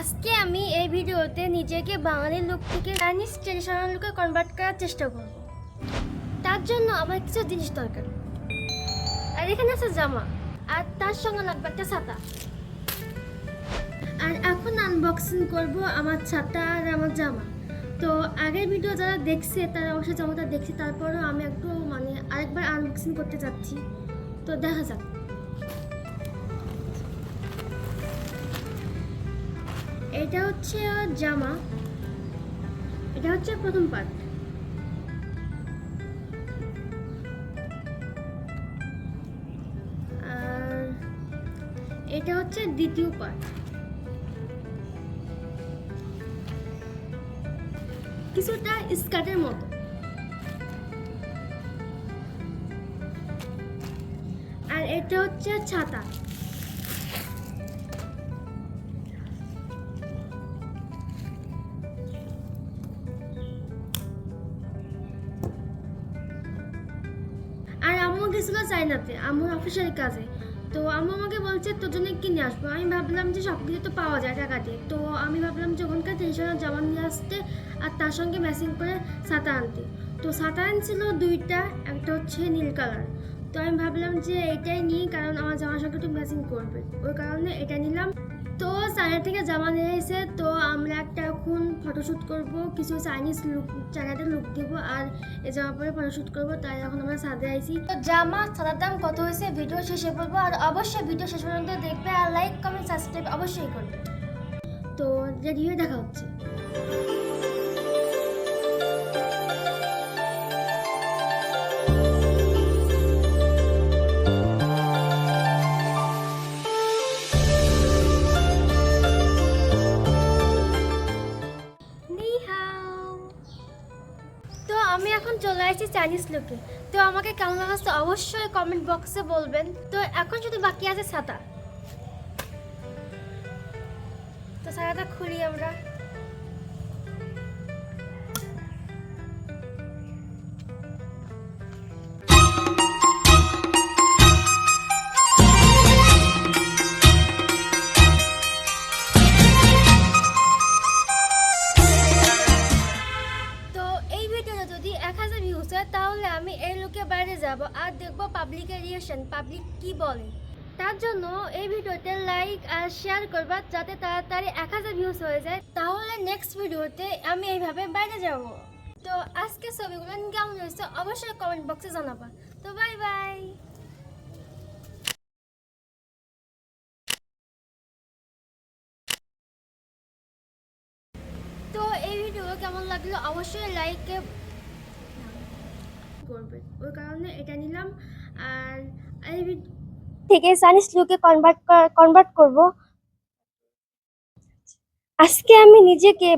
আজকে আমি এই ভিডিওতে নিজেকে বাঙালি লুক থেকে চাইনিজ ট্রেডিশনাল লুকে কনভার্ট করার চেষ্টা করব। তার জন্য আমার কিছু জিনিস দরকার। আর এখানে আছে জামা, আর তার সঙ্গে লাগবে একটা ছাতা। আর এখন আনবক্সিং করব আমার ছাতা আর আমার জামা। তো আগের ভিডিও যারা দেখছে তারা অবশ্যই জামাটা দেখছে, তারপরেও আমি একটু আরেকবার আনবক্সিং করতে চাচ্ছি। তো দেখা যাক। এটা হচ্ছে জামা, এটা হচ্ছে প্রথম পার্ট। আর এটা হচ্ছে দ্বিতীয় পার্ট। কিছুটা স্কার্টের মতো। আর এটা হচ্ছে ছাতা। আর আম্মু গেছিল চাইনাতে আম্মুর অফিসিয়াল কাজে। তো আম্মু আমাকে বলছে তোর জন্য কি নিয়ে আসবো। আমি ভাবলাম যে সব কিছু তো পাওয়া যায় টাকা দিয়ে। তো আমি ভাবলাম যে ওখানকার ট্রেডিশনাল জামা নিয়ে আসতে আর তার সঙ্গে ম্যাচিং করে ছাতা আনতে। তো ছাতা আনছিল দুইটা, একটা হচ্ছে নীল কালার। তো আমি ভাবলাম যে এটাই নিই, কারণ আমার জামার সঙ্গে একটু ম্যাচিং করবে, ওই কারণে এটা নিলাম। তো চায়না থেকে জামা নিয়ে এসে তো আমরা একটা এখন ফটোশ্যুট করব, কিছু চাইনিজ লুক চায়নাতে লুক দিব আর এই জামা পরে ফটোশ্যুট করব। তাই এখন আমরা ছাদে আইছি। তো জামা ছাতার দাম কত হয়েছে ভিডিও শেষে বলবো, আর অবশ্যই ভিডিও শেষ পর্যন্ত দেখবে আর লাইক কমেন্ট সাবস্ক্রাইব অবশ্যই করবে। তো রেডি হয়ে দেখা হচ্ছে। তো আমি এখন চলে আসছি চাইনিজ লুকে। তো আমাকে কেমন লাগছে অবশ্যই কমেন্ট বক্সে বলবেন। তো এখন শুধু বাকি আছে ছাতা। তো ছাতাটা খুলি আমরা। তো এই ভিডিওটা যদি 1000 ভিউজ হয় তাহলে আমি এই লুকে বাইরে যাব আর দেখবো পাবলিকের রিঅ্যাকশন, পাবলিক কি বলে। তার জন্য এই ভিডিওতে লাইক আর শেয়ার করবা যাতে তাড়াতাড়ি 1000 ভিউজ হয়ে যায়। তাহলে নেক্সট ভিডিওতে আমি এইভাবে বাইরে যাব। তো আজকে ছবিগুলো কেমন হয়েছে অবশ্যই কমেন্ট বক্সে জানাবা। তো বাই বাই। তো এই ভিডিও কেমন লাগলো অবশ্যই লাইকে করবে, ওই কারণে এটা নিলাম। আর এই থেকে চাইনিজ লুকে কনভার্ট করব। আজকে আমি নিজেকে